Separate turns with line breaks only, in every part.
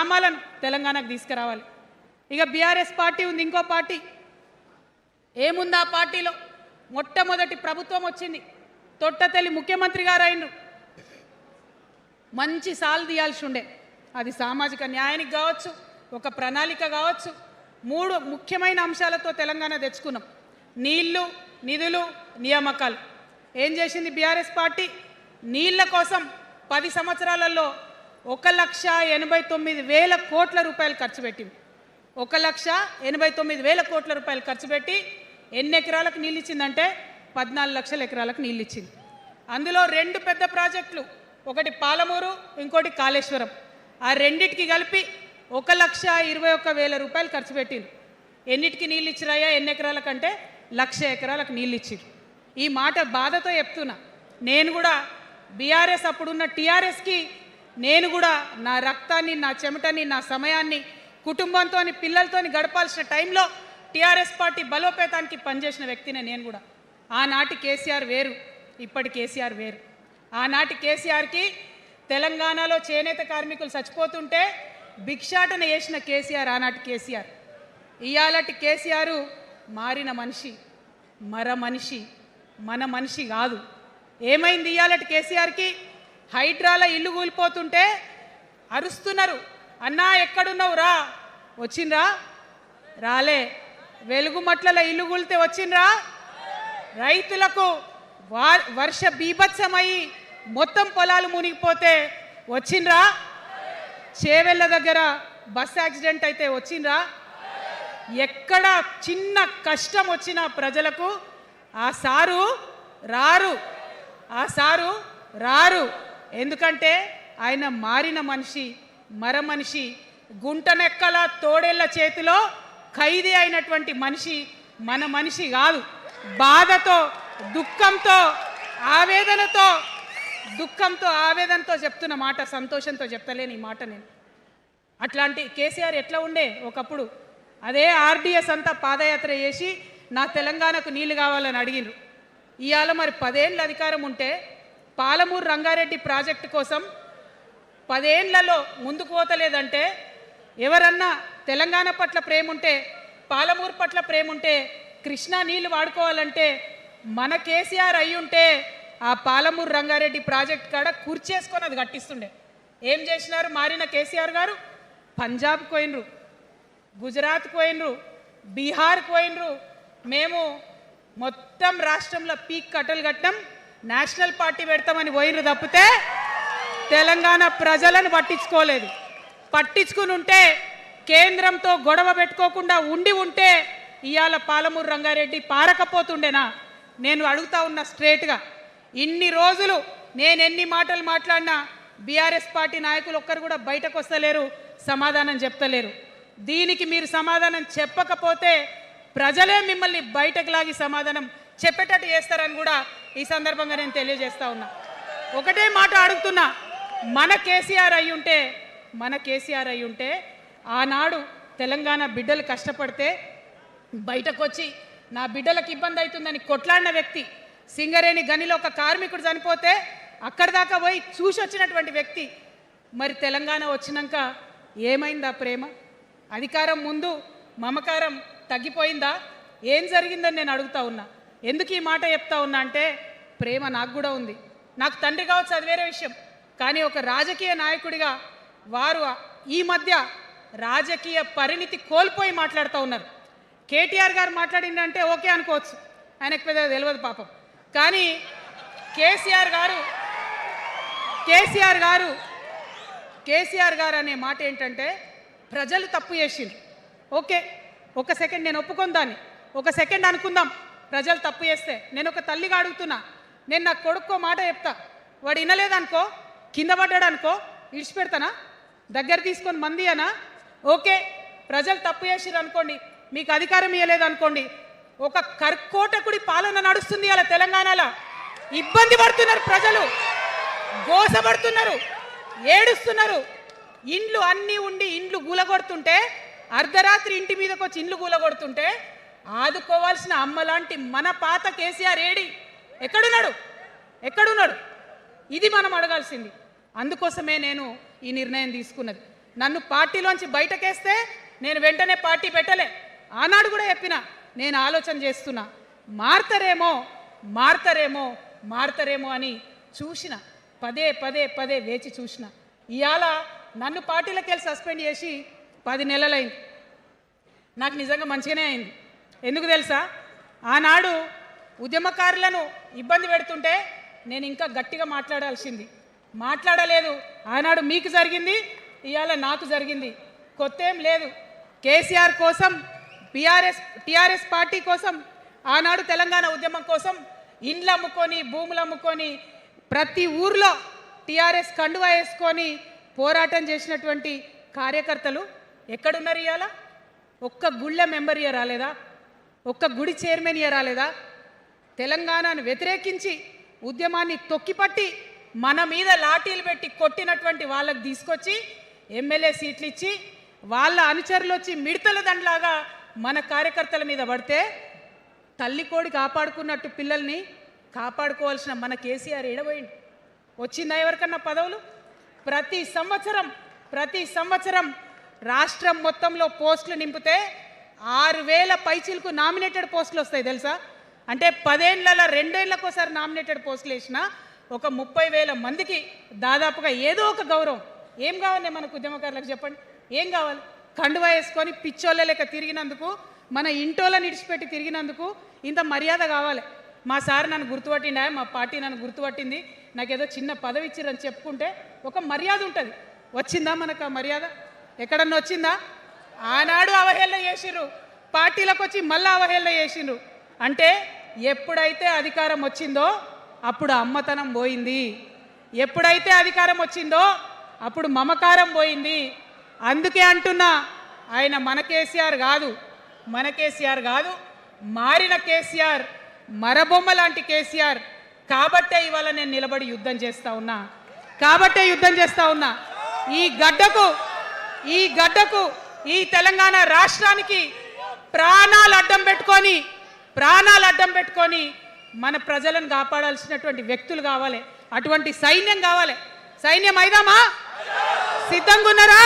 గ్రామాలను తెలంగాణకు తీసుకురావాలి. ఇక బీఆర్ఎస్ పార్టీ ఉంది, ఇంకో పార్టీ. ఏముంది ఆ పార్టీలో? మొట్టమొదటి ప్రభుత్వం వచ్చింది, తొట్టతల్లి ముఖ్యమంత్రి గారు అయినరు. మంచి సాలు తీయాల్సి ఉండే, అది సామాజిక న్యాయానికి కావచ్చు, ఒక ప్రణాళిక కావచ్చు. 3 ముఖ్యమైన అంశాలతో తెలంగాణ తెచ్చుకున్నాం: నీళ్లు, నిధులు, నియామకాలు. ఏం చేసింది బీఆర్ఎస్ పార్టీ? నీళ్ల కోసం 10 సంవత్సరాలలో 1,89,000 కోట్ల రూపాయలు ఖర్చు పెట్టింది. 1,89,000 కోట్ల రూపాయలు ఖర్చు పెట్టి ఎన్ని ఎకరాలకు నీళ్ళు ఇచ్చిందంటే 14 లక్షల ఎకరాలకు నీళ్ళు ఇచ్చింది. అందులో 2 పెద్ద ప్రాజెక్టులు, ఒకటి పాలమూరు, ఇంకోటి కాళేశ్వరం. ఆ రెండింటికి కలిపి 1,21,000 రూపాయలు ఖర్చు పెట్టింది. ఎన్నిటికి నీళ్ళు ఇచ్చిరాయా? ఎన్ని ఎకరాలకంటే 1,00,000 ఎకరాలకు నీళ్ళు ఇచ్చిరు. ఈ మాట బాధతో చెప్తున్నా. నేను కూడా బీఆర్ఎస్ అప్పుడున్న టీఆర్ఎస్కి నేను కూడా నా రక్తాన్ని, నా చెమటని, నా సమయాన్ని కుటుంబంతో, పిల్లలతో గడపాల్సిన టైంలో టీఆర్ఎస్ పార్టీ బలోపేతానికి పనిచేసిన వ్యక్తినే నేను కూడా. ఆనాటి కేసీఆర్ వేరు, ఇప్పటి కేసీఆర్ వేరు. ఆనాటి కేసీఆర్కి తెలంగాణలో చేనేత కార్మికులు చచ్చిపోతుంటే భిక్షాటన చేసిన కేసీఆర్ ఆనాటి కేసీఆర్. ఇయాలటి కేసీఆర్ మారిన మనిషి, మనిషి, మన మనిషి కాదు. ఏమైంది ఇయాలటి కేసీఆర్కి? హైడ్రాల ఇల్లు కూలిపోతుంటే అరుస్తున్నారు, అన్నా ఎక్కడున్నావు రా. వచ్చిండ్రా? రాలే. వెలుగుమట్ల ఇల్లు కూలితే వచ్చిండ్రా? రైతులకు వర్ష బీభత్సమై మొత్తం పొలాలు మునిగిపోతే వచ్చిండ్రా? చేవెళ్ళ దగ్గర బస్ యాక్సిడెంట్ అయితే వచ్చిండ్రా? ఎక్కడ చిన్న కష్టం వచ్చినా ప్రజలకు ఆ సారు రారు, ఆ సారు రారు. ఎందుకంటే ఆయన మారిన మనిషి, మనిషి, గుంటనెక్కల తోడేళ్ల చేతిలో ఖైదీ అయినటువంటి మనిషి, మన మనిషి కాదు. బాధతో, దుఃఖంతో, ఆవేదనతో చెప్తున్న మాట, సంతోషంతో చెప్తలేని ఈ మాట నేను. అట్లాంటి కేసీఆర్ ఎట్లా ఉండే ఒకప్పుడు? అదే ఆర్డీఎస్ అంతా పాదయాత్ర చేసి నా తెలంగాణకు నీళ్లు కావాలని అడిగినారు. ఇవాళ మరి 10 ఏళ్ళ అధికారం ఉంటే పాలమూరు రంగారెడ్డి ప్రాజెక్టు కోసం 10 ఏళ్లలో ముందుకు పోతలేదంటే, ఎవరన్నా తెలంగాణ పట్ల ప్రేమ ఉంటే, పాలమూరు పట్ల ప్రేమ ఉంటే, కృష్ణా నీళ్లు వాడుకోవాలంటే మన కేసీఆర్ అయ్యుంటే ఆ పాలమూరు రంగారెడ్డి ప్రాజెక్ట్ కాడ కూర్చేసుకొని అది కట్టిస్తుండే. ఏం చేసినారు మారిన కేసీఆర్ గారు? పంజాబ్కి పోయినరు, గుజరాత్కి పోయినరు, బీహార్కి పోయినరు. మేము మొత్తం రాష్ట్రంలో పీక్ కట్టలు కట్టాం, నేషనల్ పార్టీ పెడతామని పోయినరు తప్పితే తెలంగాణ ప్రజలను పట్టించుకోలేదు. పట్టించుకుని ఉంటే, కేంద్రంతో గొడవ పెట్టుకోకుండా ఉంటే ఇవాళ పాలమూరు రంగారెడ్డి పారకపోతుండేనా? నేను అడుగుతా ఉన్నా స్ట్రేట్గా. ఇన్ని రోజులు నేను ఎన్ని మాటలు మాట్లాడినా బీఆర్ఎస్ పార్టీ నాయకులు ఒక్కరు కూడా బయటకు వస్తలేరు, సమాధానం చెప్తలేరు. దీనికి మీరు సమాధానం చెప్పకపోతే ప్రజలే మిమ్మల్ని బయటకు లాగి సమాధానం చెప్పేటట్టు చేస్తారని కూడా ఈ సందర్భంగా నేను తెలియజేస్తా ఉన్నా. ఒకటే మాట అడుగుతున్నా, మన కేసీఆర్ అయి ఉంటే ఆనాడు తెలంగాణ బిడ్డలు కష్టపడితే బయటకు వచ్చి నా బిడ్డలకు ఇబ్బంది అవుతుందని కొట్లాడిన వ్యక్తి, సింగరేణి గనిలో ఒక కార్మికుడు చనిపోతే అక్కడి దాకా పోయి చూసి వచ్చినటువంటి వ్యక్తి. మరి తెలంగాణ వచ్చినాక ఏమైందా ప్రేమ? అధికారం ముందు మమకారం తగ్గిపోయిందా? ఏం జరిగిందని నేను అడుగుతా ఉన్నా. ఎందుకు ఈ మాట చెప్తా ఉన్నా అంటే, ప్రేమ నాకు కూడా ఉంది. నాకు తండ్రి కావచ్చు, అది వేరే విషయం. కానీ ఒక రాజకీయ నాయకుడిగా వారు ఈ మధ్య రాజకీయ పరిణితి కోల్పోయి మాట్లాడుతూ ఉన్నారు. కేటీఆర్ గారు మాట్లాడిందంటే ఓకే అనుకోవచ్చు, ఆయనకు పెద్దగా తెలియదు పాపం. కానీ కేసీఆర్ గారు అనే మాట ఏంటంటే, ప్రజలు తప్పు చేసిండ్రు. ఓకే, ఒక సెకండ్ నేను ఒప్పుకొని దాన్ని, ఒక సెకండ్ అనుకుందాం. ప్రజలు తప్పు చేస్తే నేను ఒక తల్లిగా అడుగుతున్నా. నేను నా కొడుకో మాట చెప్తా, వాడు వినలేదనుకో, కింద పడ్డాడు అనుకో, ఇడిచిపెడతానా? దగ్గర తీసుకొని మంది అనా? ఓకే, ప్రజలు తప్పు చేసిర్రు అనుకోండి, మీకు అధికారం ఇవ్వలేదు అనుకోండి, ఒక కర్కోటకుడి పాలన నడుస్తుంది అలా తెలంగాణలో. ఇబ్బంది పడుతున్నారు ప్రజలు, గోసపడుతున్నారు, ఏడుస్తున్నారు. ఇండ్లు అన్నీ ఉండి ఇండ్లు గూలగొడుతుంటే, అర్ధరాత్రి ఇంటి మీదకి వచ్చి ఇండ్లు గూలగొడుతుంటే ఆదుకోవాల్సిన అమ్మలాంటి మన పాత కేసీఆర్ ఏడి? ఎక్కడున్నాడు? ఇది మనం అడగాల్సింది. అందుకోసమే నేను ఈ నిర్ణయం తీసుకున్నది. నన్ను పార్టీలోంచి బయటకేస్తే నేను వెంటనే పార్టీ పెట్టలే. ఆనాడు కూడా చెప్పిన నేను ఆలోచన చేస్తున్నా, మారతారేమో మారతారేమో మారతారేమో అని చూసిన, పదే పదే పదే వేచి చూసిన. ఇవాళ నన్ను పార్టీలోకి వెళ్ళి సస్పెండ్ చేసి 10 నెలలైంది. నాకు నిజంగా మంచిగానే అయింది. ఎందుకు తెలుసా? ఆనాడు ఉద్యమకారులను ఇబ్బంది పెడుతుంటే నేను ఇంకా గట్టిగా మాట్లాడాల్సింది, మాట్లాడలేదు. ఆనాడు మీకు జరిగింది, ఇవాళ నాకు జరిగింది. కొత్త ఏం లేదు. కేసీఆర్ కోసం, టీఆర్ఎస్ పార్టీ కోసం, ఆనాడు తెలంగాణ ఉద్యమం కోసం ఇండ్లు అమ్ముకొని, భూములు అమ్ముకొని, ప్రతి ఊర్లో టీఆర్ఎస్ కండువా వేసుకొని పోరాటం చేసినటువంటి కార్యకర్తలు ఎక్కడున్నారు ఇవాళ? ఒక్క గుళ్ళ మెంబర్ ఇయర్ రాలేదా? ఒక్క గుడి చైర్మన్ ఇయర్ రాలేదా? తెలంగాణను వ్యతిరేకించి ఉద్యమాన్ని తొక్కిపట్టి మన మీద లాఠీలు పెట్టి కొట్టినటువంటి వాళ్ళకు తీసుకొచ్చి ఎమ్మెల్యే సీట్లు ఇచ్చి వాళ్ళ అనుచరులు వచ్చి మిడతల దండలాగా మన కార్యకర్తల మీద పడితే తల్లి కోడి కాపాడుకున్నట్టు పిల్లల్ని కాపాడుకోవాల్సిన మన కేసీఆర్ ఏడబోయింది. వచ్చిందా ఎవరికన్నా పదవులు? ప్రతి సంవత్సరం రాష్ట్రం మొత్తంలో పోస్టులు నింపితే 6,000 పైచీలకు నామినేటెడ్ పోస్టులు వస్తాయి తెలుసా? అంటే 10 ఏళ్ళ 2 ఏళ్ళకోసారి నామినేటెడ్ పోస్టులు వేసిన ఒక 30,000 మందికి దాదాపుగా ఏదో ఒక గౌరవం. ఏం కావాలి మనకు ఉద్యమకారులకు చెప్పండి? ఏం కావాలి? కండువా వేసుకొని పిచ్చోళ్ళ లెక్క తిరిగినందుకు, మన ఇంటోళ్ళని ఇడిచిపెట్టి తిరిగినందుకు ఇంత మర్యాద కావాలి. మా సార్ నన్ను గుర్తుపట్టిండా, మా పార్టీ నన్ను గుర్తుపట్టింది, నాకేదో చిన్న పదవి ఇచ్చిరని చెప్పుకుంటే ఒక మర్యాద ఉంటుంది. వచ్చిందా మనకు ఆ మర్యాద? ఎక్కడన్నా వచ్చిందా? ఆనాడు అవహేళన చేసిర్రు, పార్టీలకు వచ్చి మళ్ళీ అవహేళన చేసిండ్రు. అంటే ఎప్పుడైతే అధికారం వచ్చిందో అప్పుడు అమ్మతనం పోయింది, ఎప్పుడైతే అధికారం వచ్చిందో అప్పుడు మమకారం పోయింది. అందుకే అంటున్నా, ఆయన మన కేసీఆర్ కాదు, మారిన కేసీఆర్, మరబొమ్మ లాంటి కేసీఆర్. కాబట్టే ఇవాళ నేను నిలబడి యుద్ధం చేస్తా ఉన్నా. ఈ గడ్డకు ఈ తెలంగాణ రాష్ట్రానికి ప్రాణాలు అడ్డం పెట్టుకొని మన ప్రజలను కాపాడాల్సినటువంటి వ్యక్తులు కావాలి, అటువంటి సైన్యం కావాలి. సైన్యం అయిదామా? సిద్ధంగా ఉన్నారా?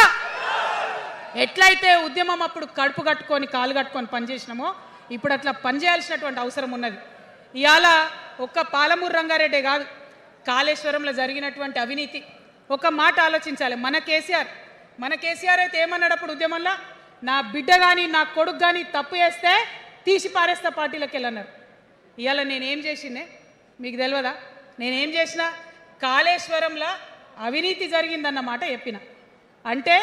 ఎట్లయితే ఉద్యమం అప్పుడు కడుపు కట్టుకొని కాలు కట్టుకొని పనిచేసినామో ఇప్పుడు అట్లా పనిచేయాల్సినటువంటి అవసరం ఉన్నది. ఇవాళ ఒక్క పాలమూరు రంగారెడ్డి కాదు, కాళేశ్వరంలో జరిగినటువంటి అవినీతి. ఒక మాట ఆలోచించాలి. మన కేసీఆర్ అయితే ఏమన్నాడు అప్పుడు ఉద్యమంలో? నా బిడ్డ కానీ నా కొడుకు కానీ తప్పు చేస్తే తీసి పారేస్తా పార్టీలకు వెళ్ళన్నారు. ఇవాళ నేనేం చేసిందే మీకు తెలియదా? నేనేం చేసిన? కాళేశ్వరంలో అవినీతి జరిగిందన్నమాట చెప్పిన. అంటే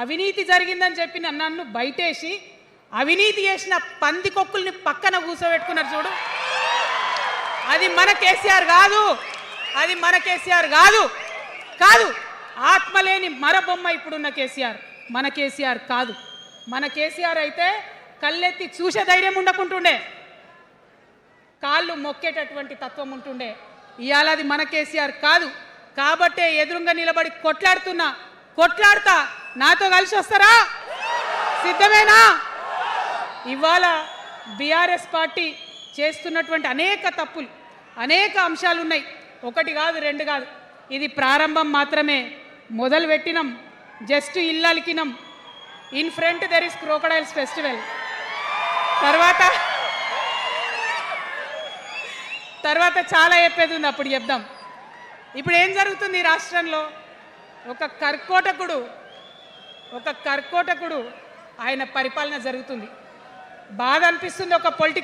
అవినీతి జరిగిందని చెప్పిన నన్ను బయటేసి అవినీతి చేసిన పందికొక్కుల్ని పక్కన కూర్చోబెట్టుకున్నారు చూడు. అది మన కేసీఆర్ కాదు. ఆత్మలేని మరబొమ్మ ఇప్పుడున్న కేసీఆర్. మన కేసీఆర్ కాదు. మన కేసీఆర్ అయితే కళ్ళెత్తి చూసే ధైర్యం ఉండకుంటుండే, కాళ్ళు మొక్కేటటువంటి తత్వం ఉంటుండే. ఇవాళ అది మన కేసీఆర్ కాదు. కాబట్టే ఎదురుగా నిలబడి కొట్లాడుతా. నాతో కలిసి వస్తారా? సిద్ధమేనా? ఇవాళ బీఆర్ఎస్ పార్టీ చేస్తున్నటువంటి అనేక తప్పులు, అనేక అంశాలు ఉన్నాయి. ఒకటి కాదు, రెండు కాదు. ఇది ప్రారంభం మాత్రమే. మొదలు పెట్టినాం, జస్ట్ ఇల్లలికినాం. In front there is crocodiles festival. తర్వాత చాలా చెప్పేది ఉంది, అప్పుడు చెప్దాం. ఇప్పుడు ఏం జరుగుతుంది ఈ రాష్ట్రంలో? ఒక కర్కోటకుడు ఆయన పరిపాలన జరుగుతుంది. బాధ అనిపిస్తుంది. ఒక పొలిటికల్